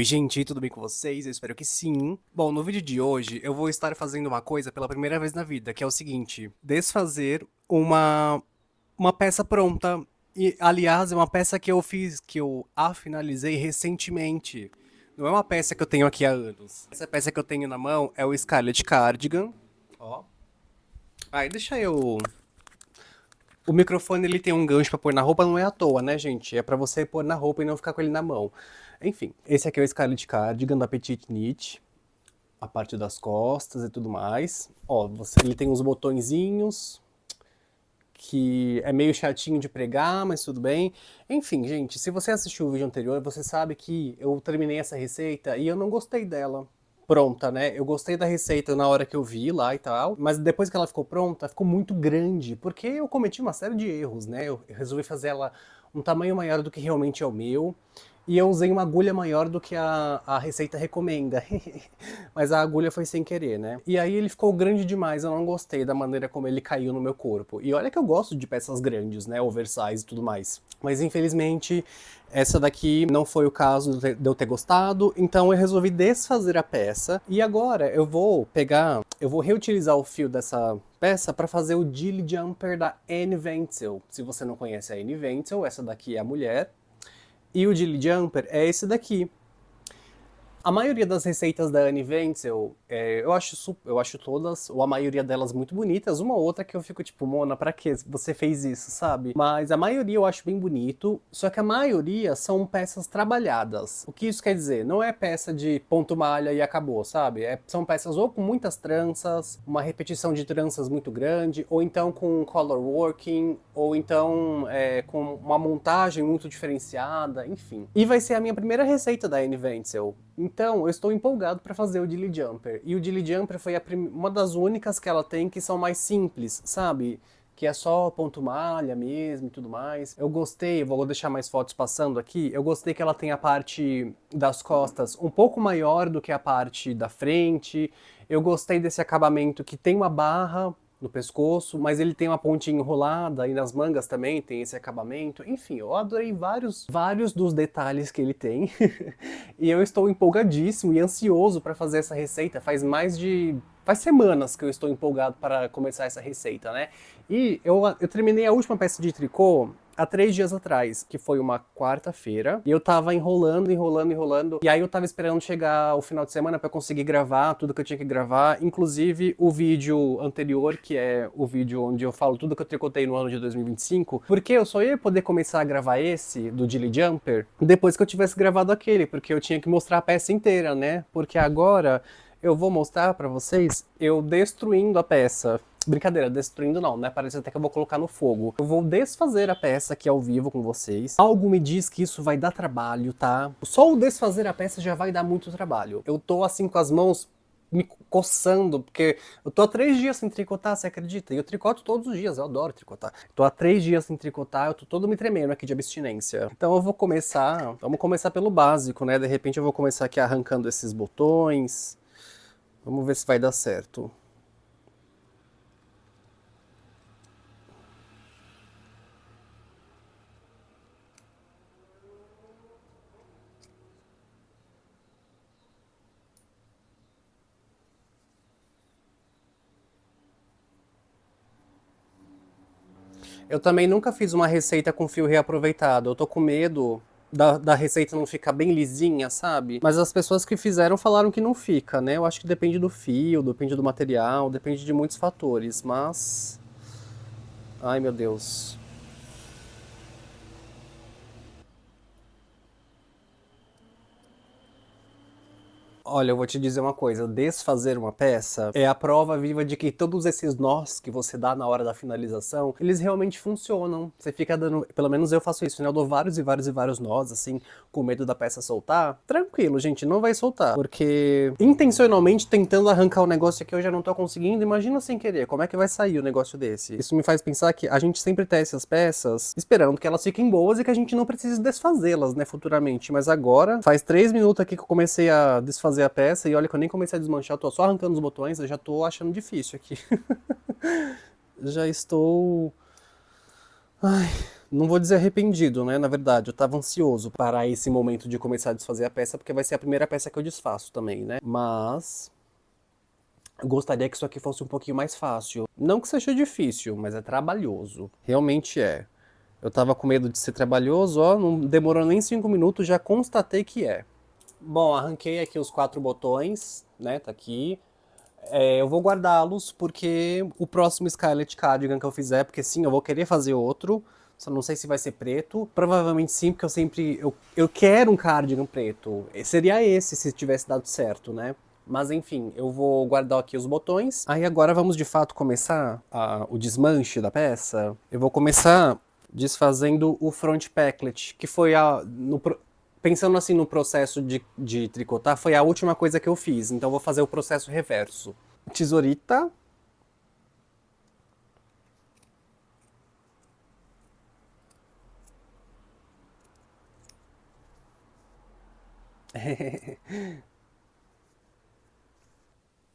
Oi gente, tudo bem com vocês? Eu espero que sim. Bom, no vídeo de hoje eu vou estar fazendo uma coisa pela primeira vez na vida, que é o seguinte: desfazer uma peça pronta. E, aliás, é uma peça que eu fiz, que eu a finalizei recentemente. Não é uma peça que eu tenho aqui há anos. Essa peça que eu tenho na mão é o Scarlet Cardigan. Ó. Aí deixa eu. O microfone ele tem um gancho pra pôr na roupa, não é à toa, né, gente? É pra você pôr na roupa e não ficar com ele na mão. Enfim, esse aqui é o Scarlet Cardigan da Petite Knit, a parte das costas e tudo mais. Ó, ele tem uns botõezinhos que é meio chatinho de pregar, mas tudo bem. Enfim, gente, se você assistiu o vídeo anterior, você sabe que eu terminei essa receita e eu não gostei dela pronta, né? Eu gostei da receita na hora que eu vi lá e tal, mas depois que ela ficou pronta, ficou muito grande, porque eu cometi uma série de erros, né? Eu resolvi fazer ela um tamanho maior do que realmente é o meu, e eu usei uma agulha maior do que a receita recomenda. Mas a agulha foi sem querer, né? E aí ele ficou grande demais, eu não gostei da maneira como ele caiu no meu corpo. E olha que eu gosto de peças grandes, né? Oversize e tudo mais. Mas infelizmente essa daqui não foi o caso de eu ter gostado, então eu resolvi desfazer a peça. E agora eu vou reutilizar o fio dessa peça para fazer o Jilly Jumper da Anne Wenzel. Se você não conhece a Anne Wenzel, essa daqui é a mulher. E o Jilly Jumper é esse daqui. A maioria das receitas da Anne Wenzel, eu acho todas, ou a maioria delas muito bonitas, uma ou outra que eu fico tipo, Mona, pra que você fez isso, sabe? Mas a maioria eu acho bem bonito, só que a maioria são peças trabalhadas. O que isso quer dizer? Não é peça de ponto malha e acabou, sabe? São peças ou com muitas tranças, uma repetição de tranças muito grande, ou então com color working, ou então com uma montagem muito diferenciada, enfim. E vai ser a minha primeira receita da Anne Wenzel. Então, eu estou empolgado para fazer o Jilly Jumper. E o Jilly Jumper foi uma das únicas que ela tem que são mais simples, sabe? Que é só ponto malha mesmo e tudo mais. Eu gostei, vou deixar mais fotos passando aqui. Eu gostei que ela tem a parte das costas um pouco maior do que a parte da frente. Eu gostei desse acabamento que tem uma barra no pescoço, mas ele tem uma pontinha enrolada e nas mangas também tem esse acabamento. Enfim, eu adorei vários dos detalhes que ele tem. E eu estou empolgadíssimo e ansioso para fazer essa receita. Faz semanas que eu estou empolgado para começar essa receita, né? E eu terminei a última peça de tricô há 3 dias atrás, que foi uma quarta-feira, e eu tava enrolando, e aí eu tava esperando chegar o final de semana pra conseguir gravar tudo que eu tinha que gravar, inclusive o vídeo anterior, que é o vídeo onde eu falo tudo que eu tricotei no ano de 2025, porque eu só ia poder começar a gravar esse, do Jilly Jumper, depois que eu tivesse gravado aquele, porque eu tinha que mostrar a peça inteira, né? Porque agora eu vou mostrar pra vocês eu destruindo a peça. Brincadeira, destruindo não, né? Parece até que eu vou colocar no fogo. Eu vou desfazer a peça aqui ao vivo com vocês. Algo me diz que isso vai dar trabalho, tá? Só o desfazer a peça já vai dar muito trabalho. Eu tô assim com as mãos me coçando, porque eu tô há 3 dias sem tricotar, você acredita? E eu tricoto todos os dias, eu adoro tricotar. Tô há 3 dias sem tricotar, eu tô todo me tremendo aqui de abstinência. Então eu vou começar, vamos começar pelo básico, né? De repente eu vou começar aqui arrancando esses botões. Vamos ver se vai dar certo. Eu também nunca fiz uma receita com fio reaproveitado. Eu tô com medo da receita não ficar bem lisinha, sabe? Mas as pessoas que fizeram falaram que não fica, né? Eu acho que depende do fio, depende do material, depende de muitos fatores, mas... Ai, meu Deus. Olha, eu vou te dizer uma coisa, desfazer uma peça é a prova viva de que todos esses nós que você dá na hora da finalização, eles realmente funcionam. Você fica dando, pelo menos eu faço isso, né? Eu dou vários nós, assim, com medo da peça soltar. Tranquilo, gente, não vai soltar, porque intencionalmente tentando arrancar o negócio aqui eu já não tô conseguindo, imagina sem querer, como é que vai sair o negócio desse? Isso me faz pensar que a gente sempre testa as peças esperando que elas fiquem boas e que a gente não precise desfazê-las, né, futuramente. Mas agora, faz 3 minutos aqui que eu comecei a desfazer a peça e olha que eu nem comecei a desmanchar, eu tô só arrancando os botões, eu já tô achando difícil aqui. Já estou... Ai... Não vou dizer arrependido, né? Na verdade, eu tava ansioso para esse momento de começar a desfazer a peça, porque vai ser a primeira peça que eu desfaço também, né? Mas eu gostaria que isso aqui fosse um pouquinho mais fácil. Não que seja difícil, mas é trabalhoso. Realmente é. Eu tava com medo de ser trabalhoso, ó, não demorou nem 5 minutos, já constatei que é. Bom, arranquei aqui os 4 botões, né? Tá aqui. Eu vou guardá-los porque o próximo Scarlet Cardigan que eu fizer, porque sim, eu vou querer fazer outro. Só não sei se vai ser preto. Provavelmente sim, porque eu quero um cardigan preto. Seria esse se tivesse dado certo, né? Mas enfim, eu vou guardar aqui os botões. Aí agora vamos de fato começar o desmanche da peça. Eu vou começar desfazendo o front packlet, que foi pensando assim no processo de tricotar, foi a última coisa que eu fiz. Então eu vou fazer o processo reverso. Tesourita.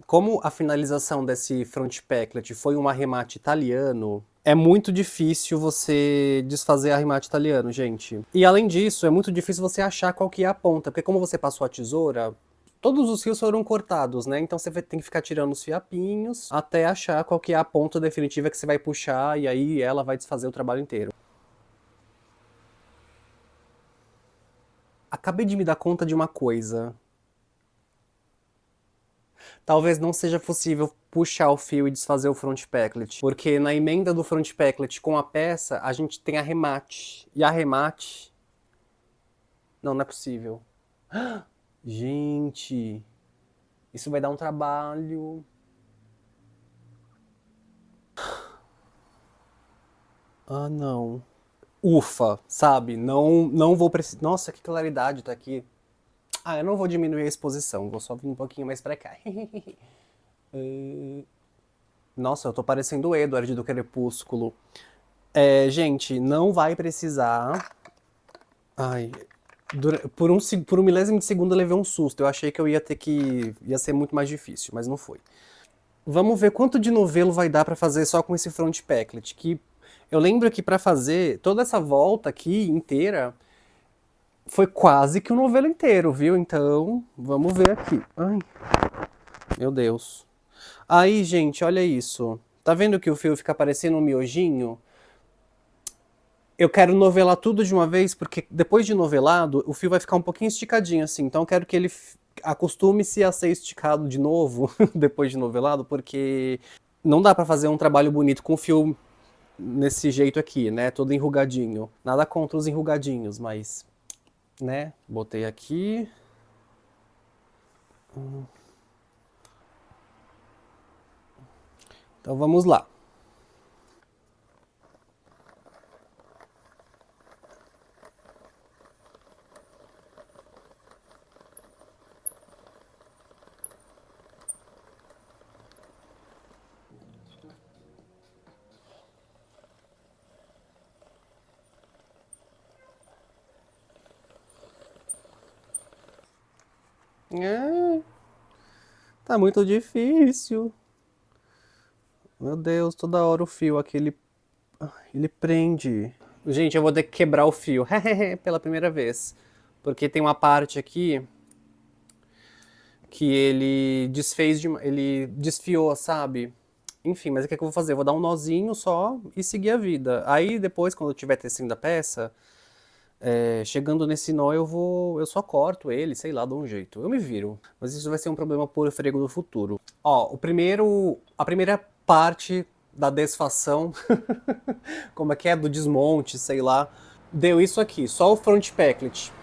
Como a finalização desse front packlet foi um arremate italiano, é muito difícil você desfazer arremate italiano, gente. E além disso, é muito difícil você achar qual que é a ponta, porque como você passou a tesoura, todos os fios foram cortados, né? Então você tem que ficar tirando os fiapinhos até achar qual que é a ponta definitiva que você vai puxar e aí ela vai desfazer o trabalho inteiro. Acabei de me dar conta de uma coisa. Talvez não seja possível puxar o fio e desfazer o front packlet, porque na emenda do front packlet com a peça, a gente tem arremate. E arremate... Não, não é possível. Gente, isso vai dar um trabalho. Ah, não. Ufa, sabe? Não vou precisar... Nossa, que claridade tá aqui. Ah, eu não vou diminuir a exposição, vou só vir um pouquinho mais pra cá. Nossa, eu tô parecendo o Edward do Crepúsculo. Gente, não vai precisar... Ai, por um milésimo de segundo eu levei um susto. Eu achei que eu ia ter que... ia ser muito mais difícil, mas não foi. Vamos ver quanto de novelo vai dar pra fazer só com esse front packlet, que eu lembro que pra fazer toda essa volta aqui inteira foi quase que um novelo inteiro, viu? Então, vamos ver aqui. Ai, meu Deus. Aí, gente, olha isso. Tá vendo que o fio fica parecendo um miojinho? Eu quero novelar tudo de uma vez, porque depois de novelado, o fio vai ficar um pouquinho esticadinho assim. Então eu quero que ele acostume-se a ser esticado de novo, depois de novelado, porque não dá pra fazer um trabalho bonito com o fio nesse jeito aqui, né? Todo enrugadinho. Nada contra os enrugadinhos, mas... né? Botei aqui. Então vamos lá. Tá muito difícil. Meu Deus, toda hora o fio aqui, ele prende. Gente, eu vou ter que quebrar o fio, pela primeira vez. Porque tem uma parte aqui que ele desfiou, sabe? Enfim, mas o que é que eu vou fazer? Eu vou dar um nozinho só e seguir a vida. Aí depois, quando eu tiver tecendo a peça, chegando nesse nó eu só corto ele, sei lá, dou um jeito. Eu me viro. Mas isso vai ser um problema por frego do futuro. Ó, a primeira parte da desfação, como é que é? Do desmonte, sei lá, deu isso aqui, só o front packlet.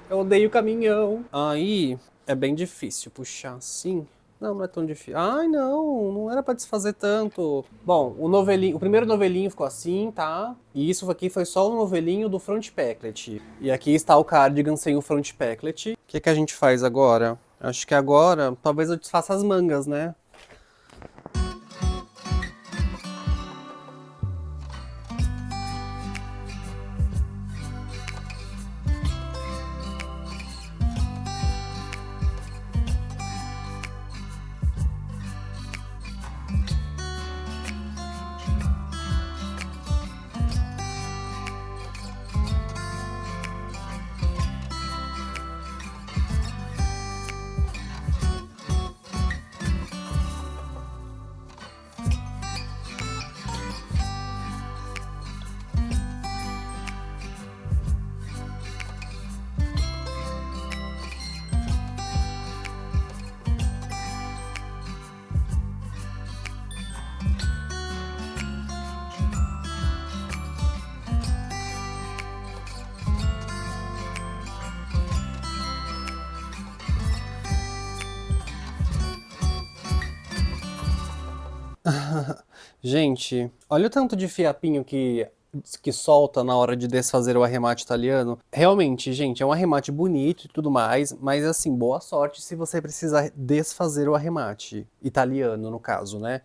Eu odeio o caminhão. Aí é bem difícil puxar assim. Não, não é tão difícil. Ai, não era pra desfazer tanto. Bom, o primeiro novelinho ficou assim, tá? E isso aqui foi só o novelinho do front packlet. E aqui está o cardigan sem o front packlet. O que a gente faz agora? Acho que agora, talvez eu desfaça as mangas, né? Gente, olha o tanto de fiapinho que solta na hora de desfazer o arremate italiano. Realmente, gente, é um arremate bonito e tudo mais, mas assim, boa sorte se você precisar desfazer o arremate italiano, no caso, né?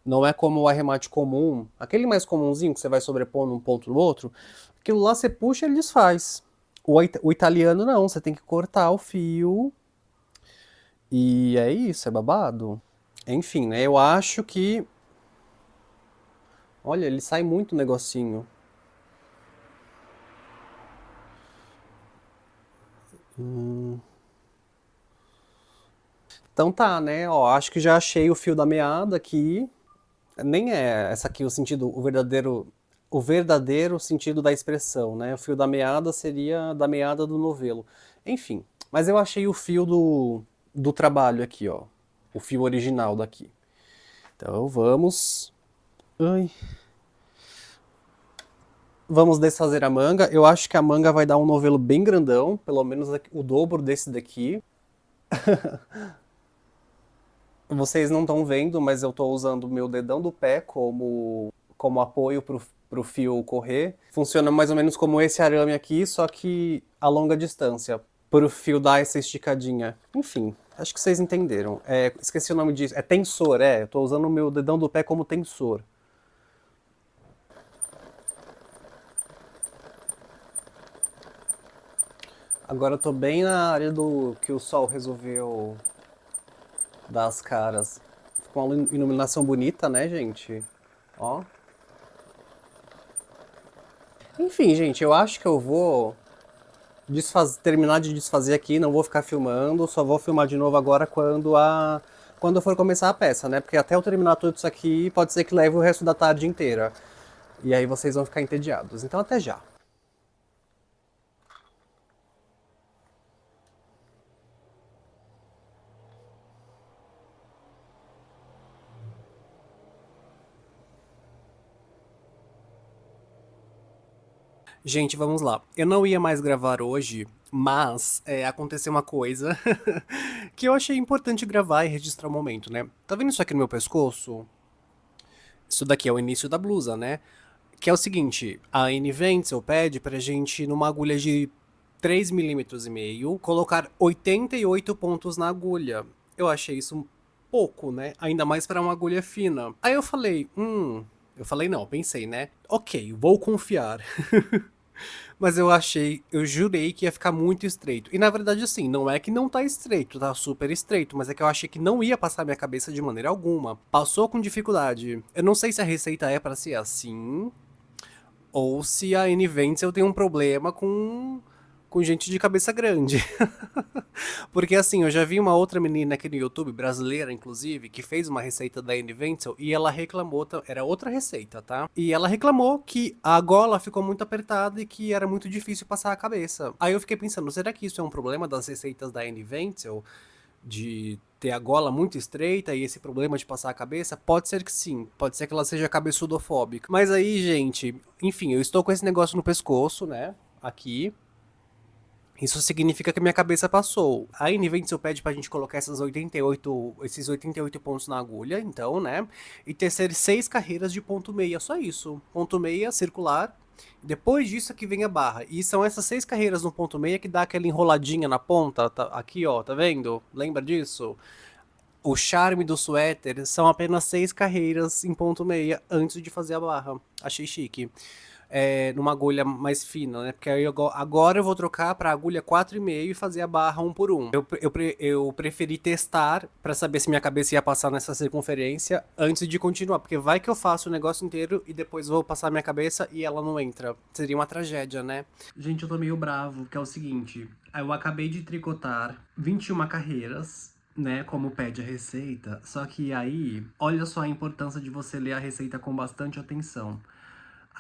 Não é como o arremate comum, aquele mais comumzinho que você vai sobrepondo um ponto no outro, aquilo lá você puxa e ele desfaz. O italiano não, você tem que cortar o fio e é isso, é babado. Enfim, né? Eu acho que. Olha, ele sai muito negocinho. Então tá, né? Ó, acho que já achei o fio da meada aqui. Nem é essa aqui o sentido, o verdadeiro sentido da expressão, né? O fio da meada seria da meada do novelo. Enfim, mas eu achei o fio do trabalho aqui, ó. O fio original daqui. Então vamos. Ai. Vamos desfazer a manga. Eu acho que a manga vai dar um novelo bem grandão, pelo menos o dobro desse daqui. Vocês não estão vendo, mas eu estou usando o meu dedão do pé como apoio pro fio correr. Funciona mais ou menos como esse arame aqui, só que a longa distância, pro fio dar essa esticadinha. Enfim, acho que vocês entenderam. É, esqueci o nome disso. É tensor, é. Eu tô usando o meu dedão do pé como tensor. Agora eu tô bem na área do que o sol resolveu dar as caras. Ficou uma iluminação bonita, né, gente? Ó. Enfim, gente, eu acho que eu vou terminar de desfazer aqui, não vou ficar filmando, só vou filmar de novo agora quando eu for começar a peça, né? Porque até eu terminar tudo isso aqui, pode ser que leve o resto da tarde inteira. E aí vocês vão ficar entediados. Então até já. Gente, vamos lá. Eu não ia mais gravar hoje, mas aconteceu uma coisa que eu achei importante gravar e registrar o momento, né? Tá vendo isso aqui no meu pescoço? Isso daqui é o início da blusa, né? Que é o seguinte, a Anne Wenzel pede pra gente, numa agulha de 3,5 mm, colocar 88 pontos na agulha. Eu achei isso um pouco, né? Ainda mais para uma agulha fina. Aí eu falei, eu falei não, pensei, né? Ok, vou confiar. Mas eu jurei que ia ficar muito estreito. E na verdade, assim, não é que não tá estreito, tá super estreito, mas é que eu achei que não ia passar minha cabeça de maneira alguma. Passou com dificuldade. Eu não sei se a receita é para ser assim, ou se a Anne Wenzel tem um problema com gente de cabeça grande. Porque assim, eu já vi uma outra menina aqui no YouTube, brasileira inclusive, que fez uma receita da Anne Wenzel e ela reclamou, era outra receita, tá? E ela reclamou que a gola ficou muito apertada e que era muito difícil passar a cabeça. Aí eu fiquei pensando, será que isso é um problema das receitas da Anne Wenzel? De ter a gola muito estreita e esse problema de passar a cabeça? Pode ser que sim, pode ser que ela seja cabeçudofóbica. Mas aí, gente, enfim, eu estou com esse negócio no pescoço, né? Aqui. Isso significa que minha cabeça passou. A Invincible pede pra gente colocar esses 88 pontos na agulha, então, né? E tecer 6 carreiras de ponto meia, só isso. Ponto meia, circular. Depois disso aqui vem a barra. E são essas 6 carreiras no ponto meia que dá aquela enroladinha na ponta, aqui ó, tá vendo? Lembra disso? O charme do suéter são apenas 6 carreiras em ponto meia antes de fazer a barra. Achei chique. Numa agulha mais fina, né? Porque aí agora eu vou trocar para agulha 4,5 e fazer a barra um por um. Eu preferi testar para saber se minha cabeça ia passar nessa circunferência antes de continuar, porque vai que eu faço o negócio inteiro e depois vou passar minha cabeça e ela não entra. Seria uma tragédia, né? Gente, eu tô meio bravo, que é o seguinte, eu acabei de tricotar 21 carreiras, né, como pede a receita, só que aí, olha só a importância de você ler a receita com bastante atenção.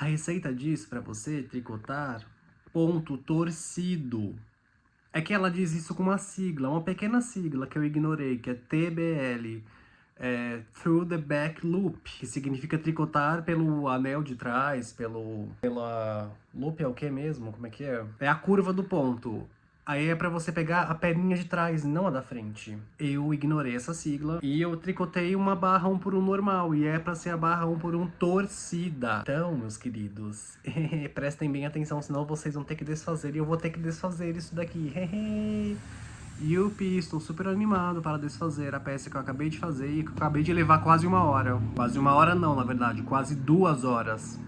A receita diz para você tricotar ponto torcido. É que ela diz isso com uma sigla, uma pequena sigla que eu ignorei, que é TBL. Through the Back Loop, que significa tricotar pelo anel de trás, pela... Loop é o que mesmo? Como é que é? É a curva do ponto. Aí é pra você pegar a perninha de trás, não a da frente. Eu ignorei essa sigla e eu tricotei uma barra 1x1 normal. E é pra ser a barra 1x1 torcida. Então, meus queridos, prestem bem atenção, senão vocês vão ter que desfazer e eu vou ter que desfazer isso daqui. Yupi, estou super animado para desfazer a peça que eu acabei de fazer e que eu acabei de levar quase 1 hora. Quase 1 hora não, na verdade, quase 2 horas.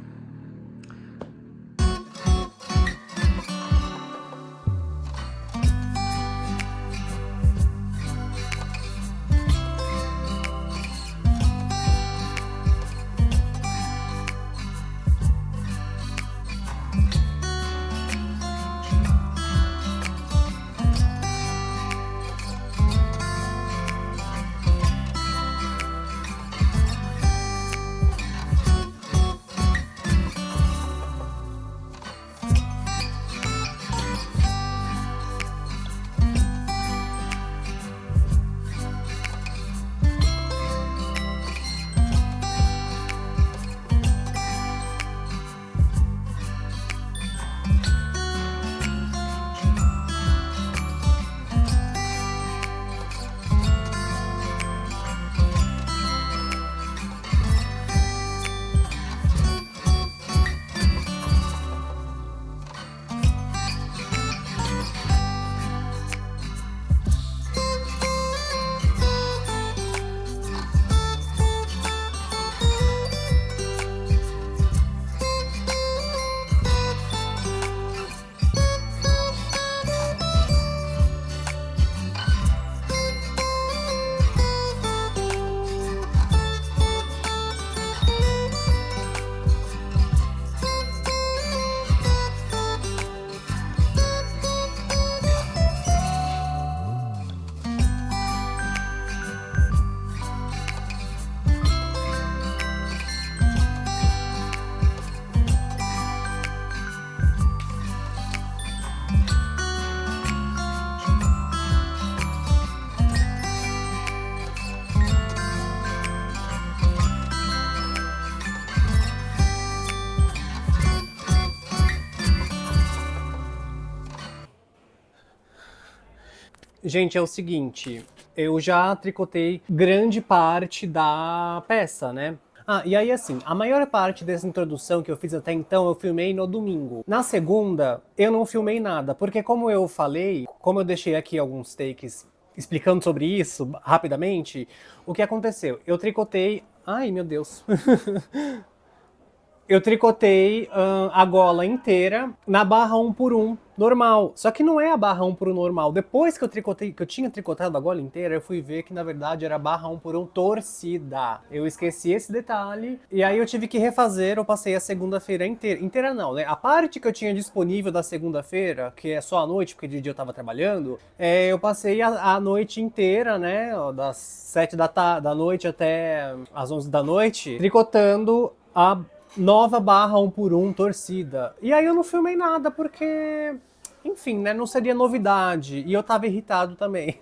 Gente, é o seguinte, eu já tricotei grande parte da peça, né? Ah, e aí assim, a maior parte dessa introdução que eu fiz até então, eu filmei no domingo. Na segunda, eu não filmei nada, porque como eu falei, como eu deixei aqui alguns takes explicando sobre isso rapidamente, o que aconteceu? Eu tricotei... Ai, meu Deus. Eu tricotei a gola inteira na barra 1x1 normal. Só que não é a barra 1x1 normal. Depois que eu tricotei, que eu tinha tricotado a gola inteira, eu fui ver que na verdade era a barra 1x1 torcida. Eu esqueci esse detalhe e aí eu tive que refazer. Eu passei a segunda-feira inteira. Inteira não, né? A parte que eu tinha disponível da segunda-feira, que é só a noite, porque de dia eu tava trabalhando, eu passei a noite inteira, né? Das 7 da noite até as 11 da noite, tricotando a nova barra 1x1 torcida. E aí eu não filmei nada porque, enfim, né, não seria novidade. E eu tava irritado também.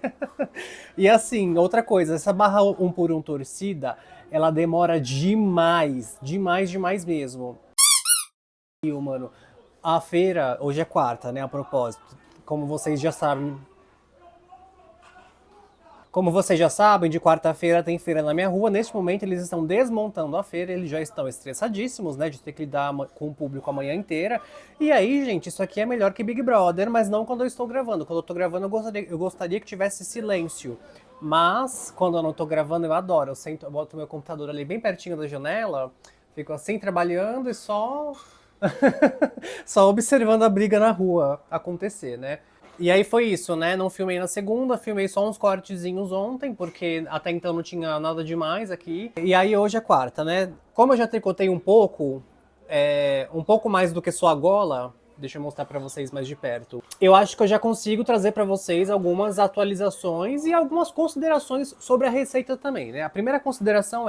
E assim, outra coisa, essa barra 1x1 torcida, ela demora demais, demais, demais mesmo. E, mano, a feira, hoje é quarta, né, a propósito. Como vocês já sabem, de quarta-feira tem feira na minha rua. Neste momento eles estão desmontando a feira, eles já estão estressadíssimos, né, de ter que lidar com o público a manhã inteira. E aí, gente, isso aqui é melhor que Big Brother, mas não quando eu estou gravando. Quando eu estou gravando eu gostaria que tivesse silêncio. Mas, quando eu não estou gravando, eu adoro. Eu boto meu computador ali bem pertinho da janela, fico assim trabalhando e só... só observando a briga na rua acontecer, né? E aí foi isso, né? Não filmei na segunda, filmei só uns cortezinhos ontem, porque até então não tinha nada demais aqui. E aí hoje é quarta, né? Como eu já tricotei um pouco mais do que só a gola, deixa eu mostrar pra vocês mais de perto. Eu acho que eu já consigo trazer pra vocês algumas atualizações e algumas considerações sobre a receita também, né? A primeira consideração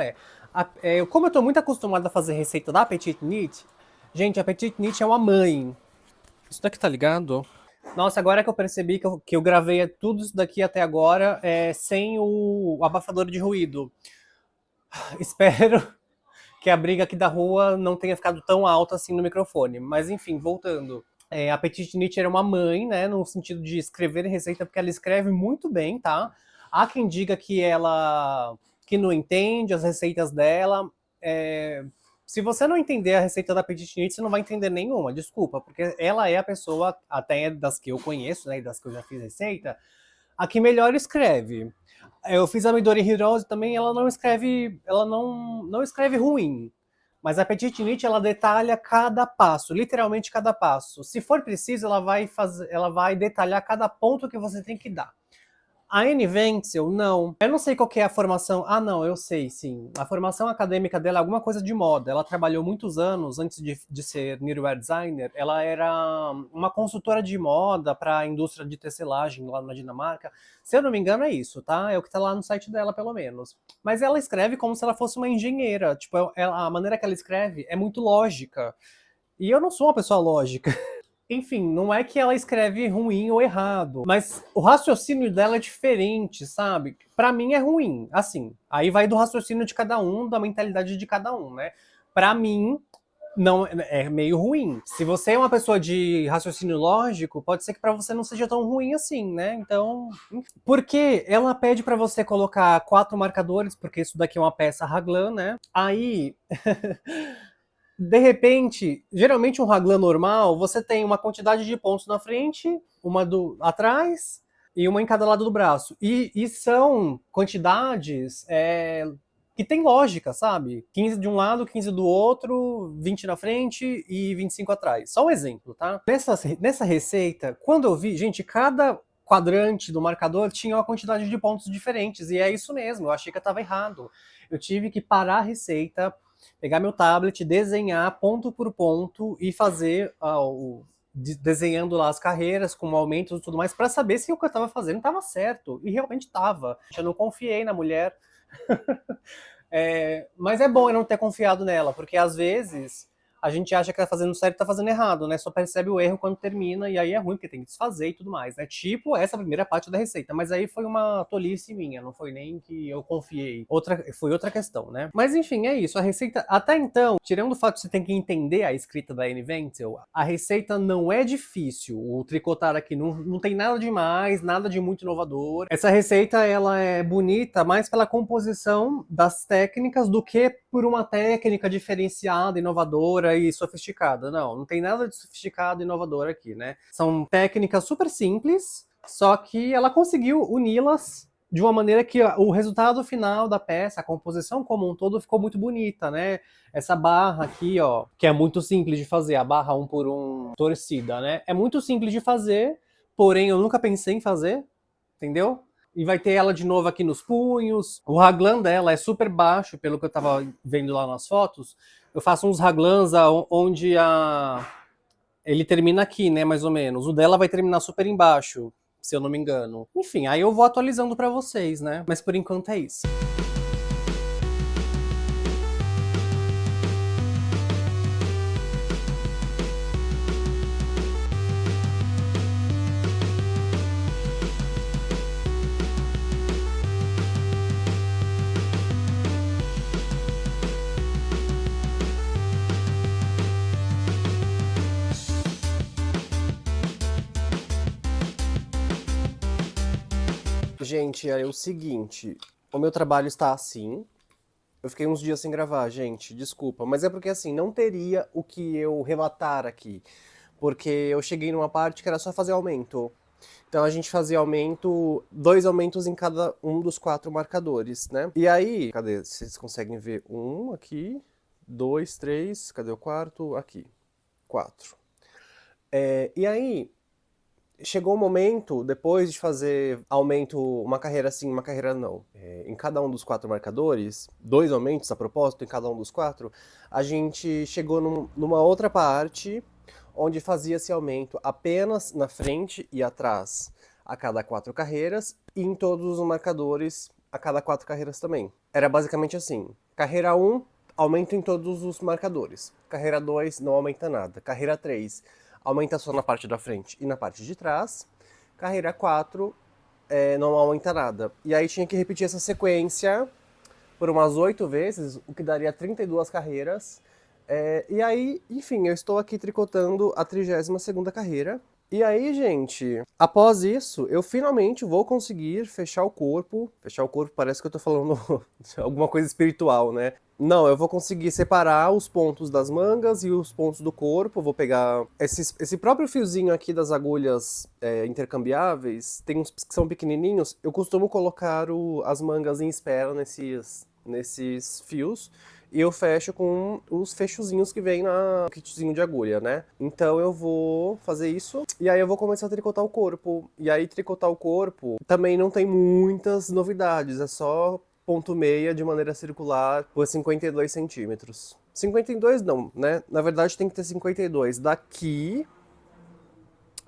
como eu tô muito acostumada a fazer receita da Petite Knit, gente, a Petite Knit é uma mãe. Isso daqui tá ligado? Nossa, agora que eu percebi que eu gravei tudo isso daqui até agora sem o abafador de ruído. Espero que a briga aqui da rua não tenha ficado tão alta assim no microfone. Mas enfim, voltando. A Petit Nietzsche era uma mãe, né, no sentido de escrever receita, porque ela escreve muito bem, tá? Há quem diga que não entende as receitas dela. É, se você não entender a receita da Petit Nietzsche, você não vai entender nenhuma, desculpa, porque ela é a pessoa, até das que eu conheço, né, das que eu já fiz receita, a que melhor escreve. Eu fiz a Midori Hirose também, ela não escreve ruim. Mas a Petit Nietzsche, ela detalha cada passo, literalmente cada passo. Se for preciso, ela vai detalhar cada ponto que você tem que dar. A Anne Wenzel, não. Eu não sei qual que é a formação. Ah, não, eu sei, sim. A formação acadêmica dela é alguma coisa de moda. Ela trabalhou muitos anos, antes de ser knitwear designer, ela era uma consultora de moda para a indústria de tecelagem lá na Dinamarca. Se eu não me engano, é isso, tá? É o que tá lá no site dela, pelo menos. Mas ela escreve como se ela fosse uma engenheira. Tipo, a maneira que ela escreve é muito lógica. E eu não sou uma pessoa lógica. Enfim, não é que ela escreve ruim ou errado, mas o raciocínio dela é diferente, sabe? Pra mim é ruim, assim. Aí vai do raciocínio de cada um, da mentalidade de cada um, né? Pra mim, não é meio ruim. Se você é uma pessoa de raciocínio lógico, pode ser que pra você não seja tão ruim assim, né? Então, porque ela pede pra você colocar 4 marcadores, porque isso daqui é uma peça raglan, né? Aí de repente, geralmente um raglan normal, você tem uma quantidade de pontos na frente, uma do atrás e uma em cada lado do braço. E são quantidades que tem lógica, sabe? 15 de um lado, 15 do outro, 20 na frente e 25 atrás. Só um exemplo, tá? Nessa receita, quando eu vi, gente, cada quadrante do marcador tinha uma quantidade de pontos diferentes. E é isso mesmo, eu achei que eu estava errado. Eu tive que parar a receita, pegar meu tablet, desenhar ponto por ponto e fazer desenhando lá as carreiras com aumentos e tudo mais para saber se o que eu estava fazendo estava certo. E realmente estava. Eu não confiei na mulher. Mas é bom eu não ter confiado nela, porque às vezes a gente acha que tá fazendo certo e tá fazendo errado, né? Só percebe o erro quando termina, e aí é ruim, porque tem que desfazer e tudo mais, né? Tipo essa primeira parte da receita. Mas aí foi uma tolice minha, não foi nem que eu confiei. Foi outra questão, né? Mas enfim, é isso. A receita, até então, tirando o fato de você ter que entender a escrita da Anne Wenzel, a receita não é difícil. O tricotar aqui não tem nada demais, nada de muito inovador. Essa receita, ela é bonita mais pela composição das técnicas do que por uma técnica diferenciada, inovadora e sofisticada. Não tem nada de sofisticado e inovador aqui, né? São técnicas super simples, só que ela conseguiu uni-las de uma maneira que o resultado final da peça, a composição como um todo, ficou muito bonita, né? Essa barra aqui, ó, que é muito simples de fazer, a barra 1 por 1 torcida, né? É muito simples de fazer, porém eu nunca pensei em fazer, entendeu? E vai ter ela de novo aqui nos punhos. O raglan dela é super baixo, pelo que eu tava vendo lá nas fotos. Eu faço uns raglans onde ele termina aqui, né, mais ou menos. O dela vai terminar super embaixo, se eu não me engano. Enfim, aí eu vou atualizando pra vocês, né? Mas por enquanto é isso. Gente, é o seguinte, o meu trabalho está assim. Eu fiquei uns dias sem gravar, gente, desculpa. Mas é porque assim, não teria o que eu relatar aqui. Porque eu cheguei numa parte que era só fazer aumento. Então a gente fazia aumento, 2 aumentos em cada um dos 4 marcadores, né? E aí, cadê? Vocês conseguem ver? Um aqui, 2, 3, cadê o quarto? Aqui, 4. E aí, chegou o momento, depois de fazer aumento, uma carreira sim, uma carreira não, em cada um dos 4 marcadores, 2 aumentos a propósito em cada um dos 4, a gente chegou numa outra parte onde fazia esse aumento apenas na frente e atrás a cada 4 carreiras e em todos os marcadores a cada 4 carreiras também. Era basicamente assim, carreira 1, aumento em todos os marcadores, carreira 2 não aumenta nada, carreira 3 aumenta só na parte da frente e na parte de trás. Carreira 4 não aumenta nada. E aí tinha que repetir essa sequência por umas 8 vezes, o que daria 32 carreiras, E aí, enfim, eu estou aqui tricotando a 32ª carreira. E aí, gente, após isso, eu finalmente vou conseguir fechar o corpo. Fechar o corpo parece que eu tô falando alguma coisa espiritual, né? Não, eu vou conseguir separar os pontos das mangas e os pontos do corpo. Vou pegar esse próprio fiozinho aqui das agulhas intercambiáveis. Tem uns que são pequenininhos. Eu costumo colocar as mangas em espera nesses fios. E eu fecho com os fechozinhos que vem no kitzinho de agulha, né? Então eu vou fazer isso e aí eu vou começar a tricotar o corpo. E aí tricotar o corpo também não tem muitas novidades, é só ponto meia de maneira circular por 52 centímetros. 52 não, né? Na verdade tem que ter 52 daqui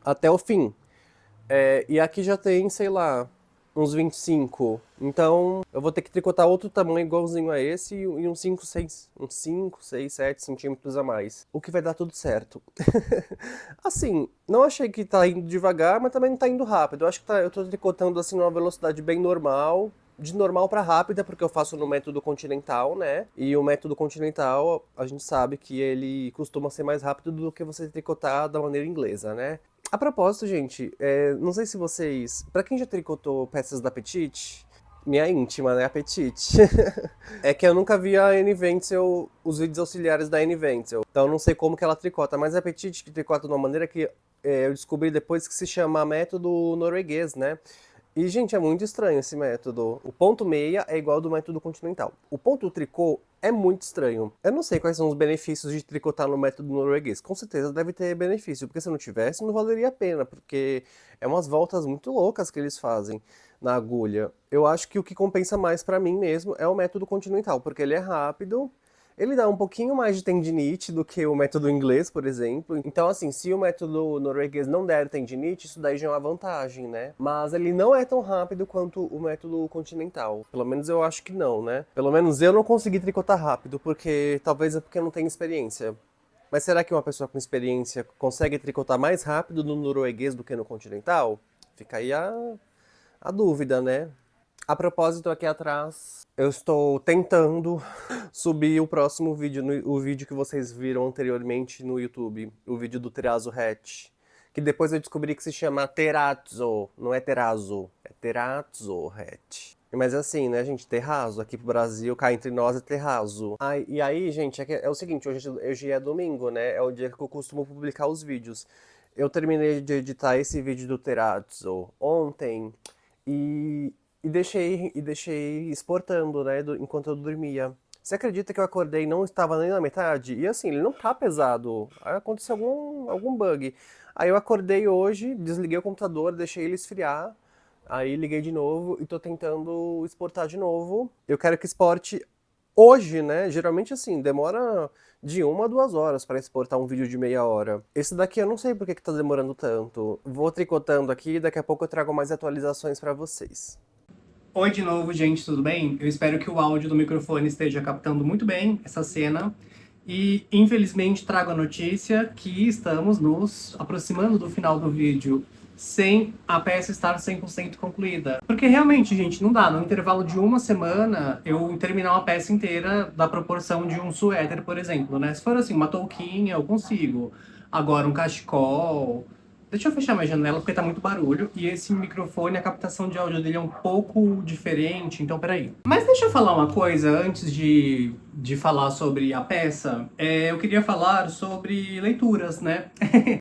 até o fim. E aqui já tem, sei lá, uns 25. Então eu vou ter que tricotar outro tamanho igualzinho a esse e uns 5, 6, 7 centímetros a mais. O que vai dar tudo certo. Assim, não achei que tá indo devagar, mas também não tá indo rápido. Eu acho que eu tô tricotando assim numa velocidade bem normal. De normal para rápida, porque eu faço no método continental, né? E o método continental, a gente sabe que ele costuma ser mais rápido do que você tricotar da maneira inglesa, né? A propósito, gente, não sei se vocês... Pra quem já tricotou peças da Petite, minha íntima, né, a Petite, é que eu nunca vi a Anne Wenzel, os vídeos auxiliares da Anne Wenzel, então eu não sei como que ela tricota, mas a Petite que tricota de uma maneira que eu descobri depois que se chama método norueguês, né? E, gente, é muito estranho esse método. O ponto meia é igual ao do método continental. O ponto tricô é muito estranho. Eu não sei quais são os benefícios de tricotar no método norueguês. Com certeza deve ter benefício, porque se não tivesse, não valeria a pena, porque é umas voltas muito loucas que eles fazem na agulha. Eu acho que o que compensa mais pra mim mesmo é o método continental, porque ele é rápido, ele dá um pouquinho mais de tendinite do que o método inglês, por exemplo. Então, assim, se o método norueguês não der tendinite, isso daí já é uma vantagem, né? Mas ele não é tão rápido quanto o método continental. Pelo menos eu acho que não, né? Pelo menos eu não consegui tricotar rápido, porque talvez é porque eu não tenho experiência. Mas será que uma pessoa com experiência consegue tricotar mais rápido no norueguês do que no continental? Fica aí a dúvida, né? A propósito, aqui atrás, eu estou tentando subir o próximo vídeo, o vídeo que vocês viram anteriormente no YouTube, o vídeo do Terrazzo Hatch, que depois eu descobri que se chama Terrazzo, não é Terrazzo, é Terrazzo Hatch. Mas assim, né, gente, terrazzo, aqui pro Brasil, cá entre nós é terrazzo. E aí, gente, é o seguinte, hoje é domingo, né, é o dia que eu costumo publicar os vídeos. Eu terminei de editar esse vídeo do Terrazzo ontem, e deixei exportando, né, enquanto eu dormia. Você acredita que eu acordei e não estava nem na metade? E assim, ele não tá pesado. Aí aconteceu algum bug. Aí eu acordei hoje, desliguei o computador, deixei ele esfriar. Aí liguei de novo e tô tentando exportar de novo. Eu quero que exporte hoje, né? Geralmente assim, demora de 1 a 2 horas para exportar um vídeo de meia hora. Esse daqui eu não sei por que tá demorando tanto. Vou tricotando aqui e daqui a pouco eu trago mais atualizações para vocês. Oi de novo, gente, tudo bem? Eu espero que o áudio do microfone esteja captando muito bem essa cena. E, infelizmente, trago a notícia que estamos nos aproximando do final do vídeo sem a peça estar 100% concluída. Porque realmente, gente, não dá. No intervalo de uma semana, eu terminar uma peça inteira da proporção de um suéter, por exemplo, né? Se for assim, uma touquinha, eu consigo. Agora, um cachecol... Deixa eu fechar minha janela porque tá muito barulho e esse microfone, a captação de áudio dele é um pouco diferente, então peraí. Mas deixa eu falar uma coisa antes de falar sobre a peça. Eu queria falar sobre leituras, né?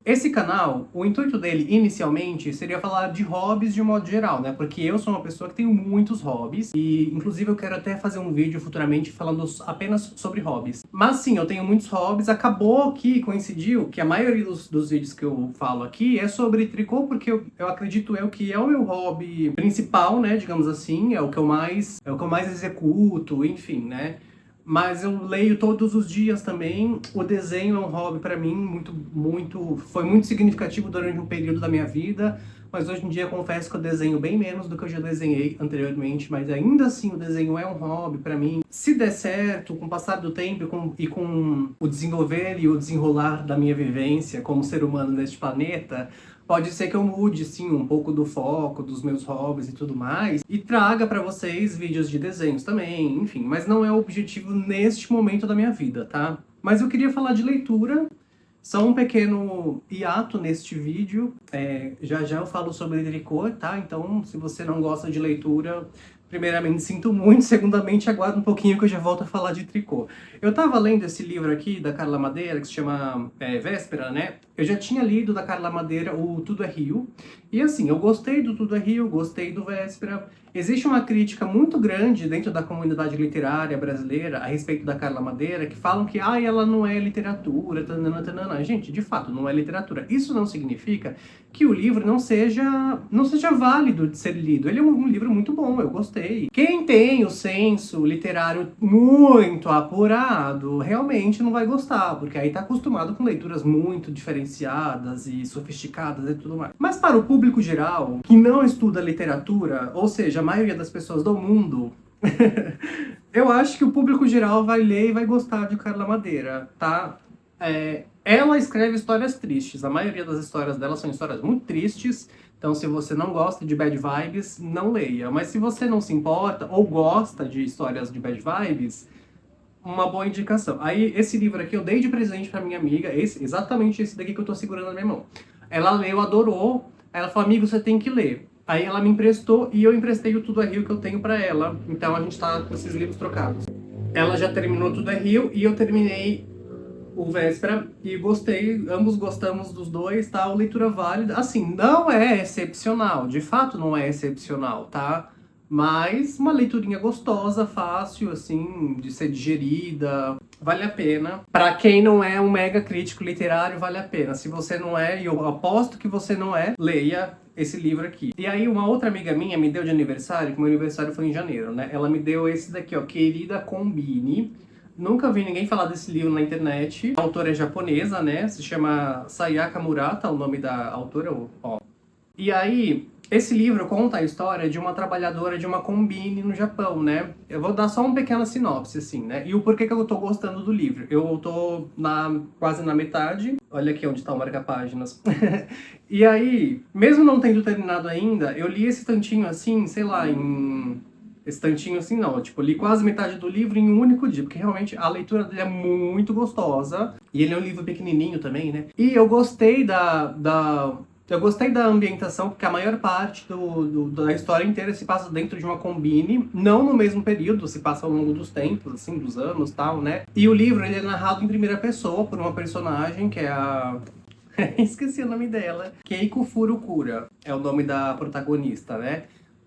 Esse canal, o intuito dele inicialmente seria falar de hobbies de um modo geral, né? Porque eu sou uma pessoa que tenho muitos hobbies e inclusive eu quero até fazer um vídeo futuramente falando apenas sobre hobbies. Mas sim, eu tenho muitos hobbies, acabou que coincidiu que a maioria dos vídeos que eu falo aqui é sobre tricô, porque eu acredito que é o meu hobby principal, né, digamos assim, é o que eu mais executo, enfim, né? Mas eu leio todos os dias também. O desenho é um hobby para mim foi muito significativo durante um período da minha vida, mas hoje em dia confesso que eu desenho bem menos do que eu já desenhei anteriormente, mas ainda assim o desenho é um hobby para mim. Se der certo, com o passar do tempo e com o desenvolver e o desenrolar da minha vivência como ser humano neste planeta, pode ser que eu mude, sim, um pouco do foco dos meus hobbies e tudo mais, e traga pra vocês vídeos de desenhos também, enfim, mas não é o objetivo neste momento da minha vida, tá? Mas eu queria falar de leitura, só um pequeno hiato neste vídeo. Já já eu falo sobre tricô, tá? Então, se você não gosta de leitura, primeiramente sinto muito, segundamente aguarda um pouquinho que eu já volto a falar de tricô. Eu tava lendo esse livro aqui da Carla Madeira, que se chama Véspera, né? Eu já tinha lido da Carla Madeira o Tudo é Rio, e assim, eu gostei do Tudo é Rio, gostei do Véspera. Existe uma crítica muito grande dentro da comunidade literária brasileira a respeito da Carla Madeira, que falam que ela não é literatura, tanana, tanana. Gente, de fato, não é literatura. Isso não significa que o livro não seja válido de ser lido. Ele é um livro muito bom, eu gostei. Quem tem o senso literário muito apurado, realmente não vai gostar, porque aí tá acostumado com leituras muito diferenciadas e sofisticadas e tudo mais. Mas para o público geral, que não estuda literatura, ou seja, a maioria das pessoas do mundo, eu acho que o público geral vai ler e vai gostar de Carla Madeira, tá? Ela escreve histórias tristes. A maioria das histórias dela são histórias muito tristes. Então, se você não gosta de bad vibes, não leia. Mas se você não se importa ou gosta de histórias de bad vibes, uma boa indicação. Aí, esse livro aqui eu dei de presente pra minha amiga, exatamente esse daqui que eu tô segurando na minha mão. Ela leu, adorou. Aí ela falou, amigo, você tem que ler. Aí ela me emprestou e eu emprestei o Tudo é Rio que eu tenho pra ela. Então a gente tá com esses livros trocados. Ela já terminou Tudo é Rio e eu terminei o Véspera e gostei, ambos gostamos dos dois, tá? Leitura válida. Assim, não é excepcional, de fato não é excepcional, tá? Mas uma leiturinha gostosa, fácil, assim, de ser digerida, vale a pena. Pra quem não é um mega crítico literário, vale a pena. Se você não é, e eu aposto que você não é, leia esse livro aqui. E aí uma outra amiga minha me deu de aniversário, que meu aniversário foi em janeiro, né? Ela me deu esse daqui, ó, Querida Combine. Nunca vi ninguém falar desse livro na internet. A autora é japonesa, né? Se chama Sayaka Murata, o nome da autora, ó. E aí, esse livro conta a história de uma trabalhadora de uma combine no Japão, né? Eu vou dar só uma pequena sinopse, assim, né? E o porquê que eu tô gostando do livro. Eu tô quase na metade. Olha aqui onde tá o marca-páginas. E aí, mesmo não tendo terminado ainda, eu li esse tantinho assim, sei lá, esse tantinho assim não, tipo, li quase metade do livro em um único dia, porque realmente a leitura dele é muito gostosa, e ele é um livro pequenininho também, né? E eu gostei eu gostei da ambientação, porque a maior parte da história inteira se passa dentro de uma combine, não no mesmo período, se passa ao longo dos tempos, assim, dos anos e tal, né? E o livro, ele é narrado em primeira pessoa por uma personagem, que é a... Esqueci o nome dela. Keiko Furukura é o nome da protagonista, né?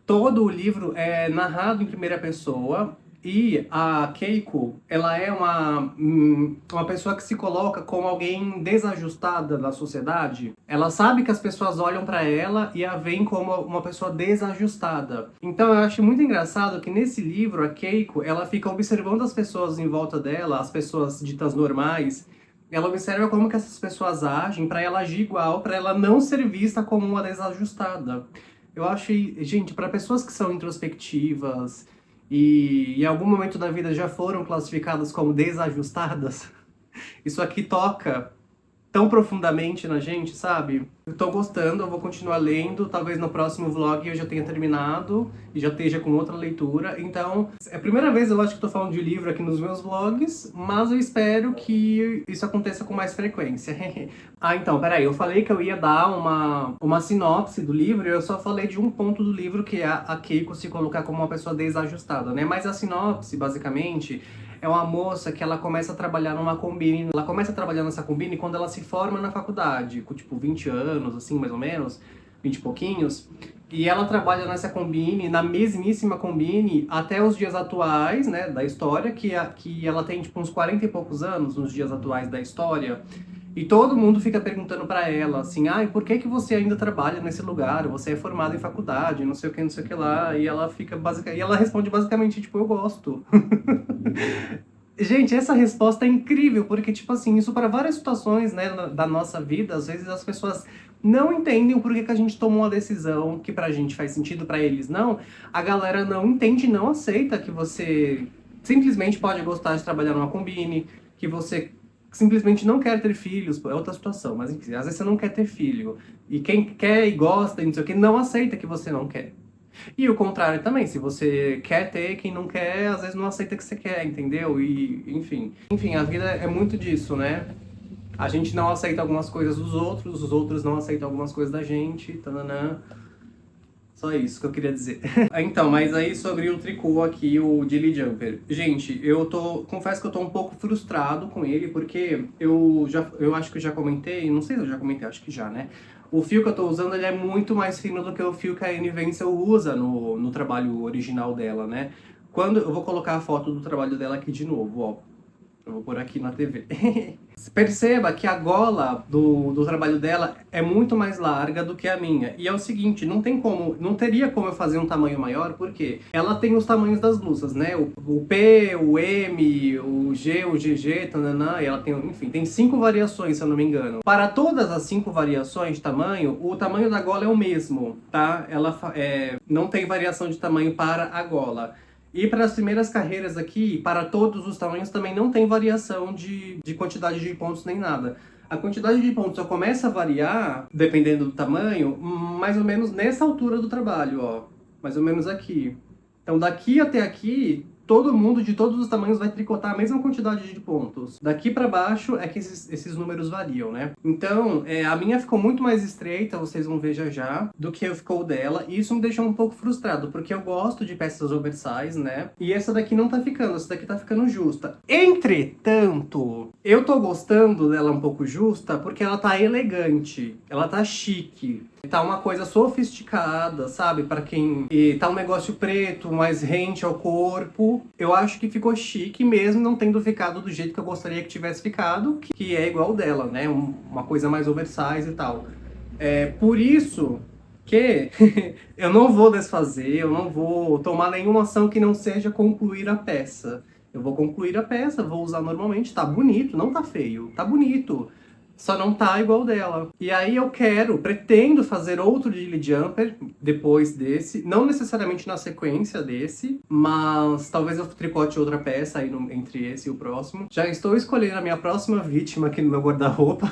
Todo o livro é narrado em primeira pessoa e a Keiko, ela é uma pessoa que se coloca como alguém desajustada na sociedade. Ela sabe que as pessoas olham pra ela e a veem como uma pessoa desajustada. Então eu acho muito engraçado que nesse livro a Keiko, ela fica observando as pessoas em volta dela, as pessoas ditas normais. Ela observa como que essas pessoas agem pra ela agir igual, pra ela não ser vista como uma desajustada. Eu acho, gente, para pessoas que são introspectivas e em algum momento da vida já foram classificadas como desajustadas, isso aqui toca tão profundamente na gente, sabe? Eu tô gostando, eu vou continuar lendo, talvez no próximo vlog eu já tenha terminado e já esteja com outra leitura. Então, é a primeira vez eu acho que tô falando de livro aqui nos meus vlogs, mas eu espero que isso aconteça com mais frequência. Então, peraí, eu falei que eu ia dar uma sinopse do livro e eu só falei de um ponto do livro, que é a Keiko se colocar como uma pessoa desajustada, né? Mas a sinopse, basicamente, é uma moça que ela começa a trabalhar numa combine. Ela começa a trabalhar nessa combine quando ela se forma na faculdade, com tipo 20 anos, assim, mais ou menos, 20 e pouquinhos. E ela trabalha nessa combine, na mesmíssima combine, até os dias atuais, né, da história, que ela tem tipo uns 40 e poucos anos nos dias atuais da história. E todo mundo fica perguntando pra ela, assim, ai, por que que você ainda trabalha nesse lugar? Você é formada em faculdade, não sei o que, não sei o que lá. E ela fica e ela responde basicamente, tipo, eu gosto. Gente, essa resposta é incrível, porque, tipo assim, isso para várias situações, né, da nossa vida, às vezes as pessoas não entendem o porquê que a gente tomou uma decisão que pra gente faz sentido, pra eles não. A galera não entende, não aceita que você simplesmente pode gostar de trabalhar numa combine, que você simplesmente não quer ter filhos, é outra situação, mas enfim, às vezes você não quer ter filho, e quem quer e gosta e não sei o que, não aceita que você não quer. E o contrário também, se você quer ter, quem não quer, às vezes não aceita que você quer, entendeu? E, enfim. Enfim, a vida é muito disso, né? A gente não aceita algumas coisas dos outros, os outros não aceitam algumas coisas da gente, tananã. Só isso que eu queria dizer. Então, mas aí sobre o tricô aqui, o Dilly Jumper. Gente, confesso que eu tô um pouco frustrado com ele, porque eu acho que eu já comentei, não sei se eu já comentei, acho que já, né? O fio que eu tô usando, ele é muito mais fino do que o fio que a Anne Wencel usa no trabalho original dela, né? Eu vou colocar a foto do trabalho dela aqui de novo, ó. Eu vou pôr aqui na TV. Perceba que a gola do trabalho dela é muito mais larga do que a minha. E é o seguinte, não teria como eu fazer um tamanho maior, porque ela tem os tamanhos das blusas, né? O P, o M, o G, o GG, tananã, e ela tem, enfim, tem 5 variações, se eu não me engano. Para todas as 5 variações de tamanho, o tamanho da gola é o mesmo, tá? Não tem variação de tamanho para a gola. E para as primeiras carreiras aqui, para todos os tamanhos, também não tem variação de quantidade de pontos nem nada. A quantidade de pontos só começa a variar, dependendo do tamanho, mais ou menos nessa altura do trabalho, ó. Mais ou menos aqui. Então daqui até aqui, todo mundo de todos os tamanhos vai tricotar a mesma quantidade de pontos. Daqui para baixo é que esses números variam, né? Então, a minha ficou muito mais estreita, vocês vão ver já já, do que ficou o dela. E isso me deixou um pouco frustrado, porque eu gosto de peças oversize, né? E essa daqui não tá ficando, essa daqui tá ficando justa. Entretanto, eu tô gostando dela um pouco justa porque ela tá elegante, ela tá chique. Tá uma coisa sofisticada, sabe? Pra quem... E tá um negócio preto, mais rente ao corpo. Eu acho que ficou chique, mesmo não tendo ficado do jeito que eu gostaria que tivesse ficado, que é igual dela, né? Uma coisa mais oversize e tal. Por isso que eu não vou desfazer, eu não vou tomar nenhuma ação que não seja concluir a peça. Eu vou concluir a peça, vou usar normalmente, tá bonito, não tá feio, tá bonito. Só não tá igual dela. E aí pretendo fazer outro Dilly Jumper depois desse. Não necessariamente na sequência desse, mas talvez eu tricote outra peça aí entre esse e o próximo. Já estou escolhendo a minha próxima vítima aqui no meu guarda-roupa.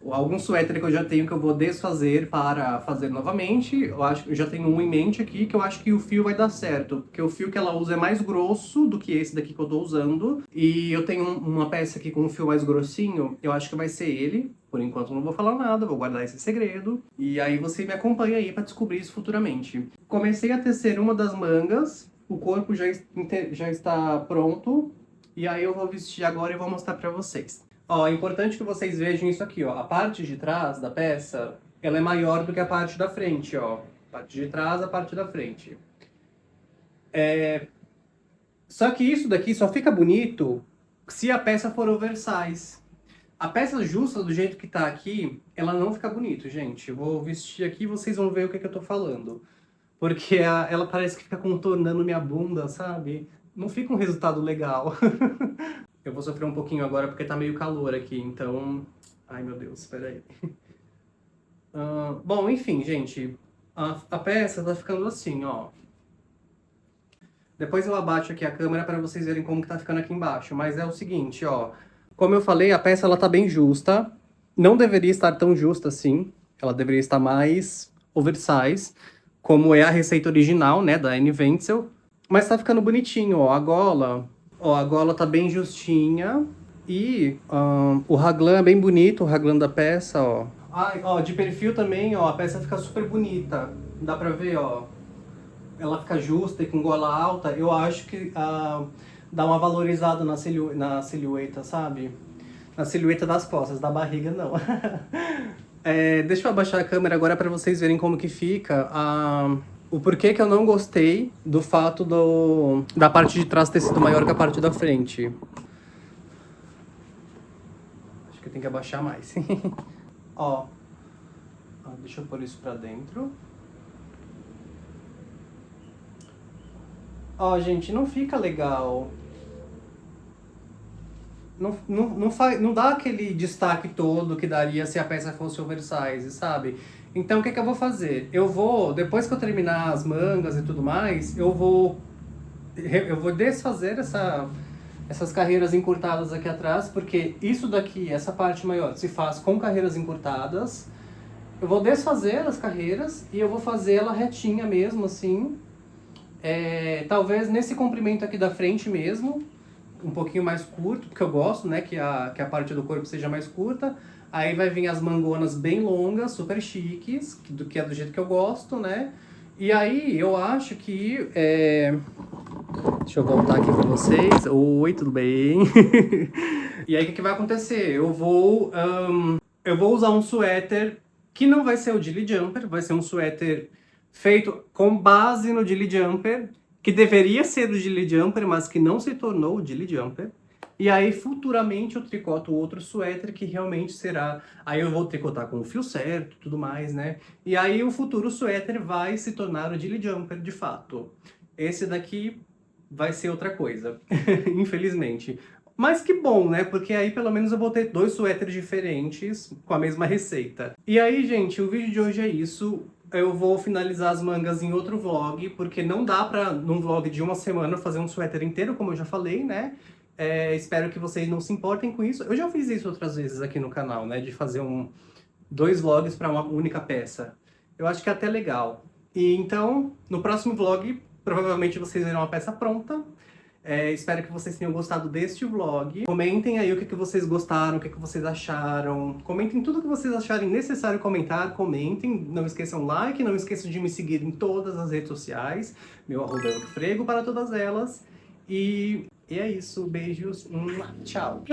Algum suéter que eu já tenho que eu vou desfazer para fazer novamente. Eu já tenho um em mente aqui que eu acho que o fio vai dar certo. Porque o fio que ela usa é mais grosso do que esse daqui que eu tô usando. E eu tenho uma peça aqui com um fio mais grossinho. Eu acho que vai ser ele. Por enquanto não vou falar nada, vou guardar esse segredo. E aí você me acompanha aí para descobrir isso futuramente. Comecei a tecer uma das mangas, o corpo já está pronto. E aí eu vou vestir agora e vou mostrar para vocês. Ó, é importante que vocês vejam isso aqui, ó. A parte de trás da peça, ela é maior do que a parte da frente, ó. A parte de trás, a parte da frente. Só que isso daqui só fica bonito se a peça for oversize. A peça justa, do jeito que tá aqui, ela não fica bonito, gente. Eu vou vestir aqui e vocês vão ver o que eu tô falando. Porque ela parece que fica contornando minha bunda, sabe? Não fica um resultado legal. Eu vou sofrer um pouquinho agora porque tá meio calor aqui, então... Ai, meu Deus, espera aí. Bom, enfim, gente. A peça tá ficando assim, ó. Depois eu abaixo aqui a câmera para vocês verem como que tá ficando aqui embaixo. Mas é o seguinte, ó. Como eu falei, a peça ela tá bem justa. Não deveria estar tão justa assim. Ela deveria estar mais oversize, como é a receita original, né, da Anne Wencel. Mas tá ficando bonitinho, ó. A gola tá bem justinha. E o raglan é bem bonito, o raglan da peça, ó. Ó, de perfil também, ó, a peça fica super bonita. Dá pra ver, ó. Ela fica justa e com gola alta. Eu acho que dá uma valorizada na silhueta, sabe? Na silhueta das costas, da barriga não. Deixa eu abaixar a câmera agora para vocês verem como que fica. O porquê que eu não gostei do fato da parte de trás ter sido maior que a parte da frente. Acho que eu tenho que abaixar mais. Ó, deixa eu pôr isso pra dentro. Ó, gente, não fica legal. Não dá aquele destaque todo que daria se a peça fosse oversize, sabe? Então, o que eu vou fazer? Depois que eu terminar as mangas e tudo mais, eu vou desfazer essas carreiras encurtadas aqui atrás, porque isso daqui, essa parte maior, se faz com carreiras encurtadas, Eu vou desfazer as carreiras e eu vou fazer ela retinha mesmo, assim. Talvez nesse comprimento aqui da frente mesmo, um pouquinho mais curto, porque eu gosto, né, que a parte do corpo seja mais curta. Aí vai vir as mangonas bem longas, super chiques, que é do jeito que eu gosto, né? E aí eu acho que... Deixa eu voltar aqui com vocês. Oi, tudo bem? E aí o que vai acontecer? Eu vou usar um suéter que não vai ser o Dilly Jumper, vai ser um suéter feito com base no Dilly Jumper, que deveria ser do Dilly Jumper, mas que não se tornou o Dilly Jumper. E aí, futuramente, eu tricoto outro suéter que realmente será... Aí eu vou tricotar com o fio certo e tudo mais, né? E aí o futuro suéter vai se tornar o Dilly Jumper, de fato. Esse daqui vai ser outra coisa, infelizmente. Mas que bom, né? Porque aí pelo menos eu vou ter 2 suéteres diferentes com a mesma receita. E aí, gente, o vídeo de hoje é isso. Eu vou finalizar as mangas em outro vlog, porque não dá pra, num vlog de uma semana, fazer um suéter inteiro, como eu já falei, né? Espero que vocês não se importem com isso. Eu já fiz isso outras vezes aqui no canal, né? De fazer 2 vlogs pra uma única peça. Eu acho que é até legal. E então, no próximo vlog, provavelmente vocês verão a peça pronta. Espero que vocês tenham gostado deste vlog. Comentem aí o que vocês gostaram, o que vocês acharam. Comentem tudo o que vocês acharem necessário comentar, comentem. Não esqueçam o like, não esqueçam de me seguir em todas as redes sociais. Meu arroba é Frego para todas elas. E é isso, beijos, tchau!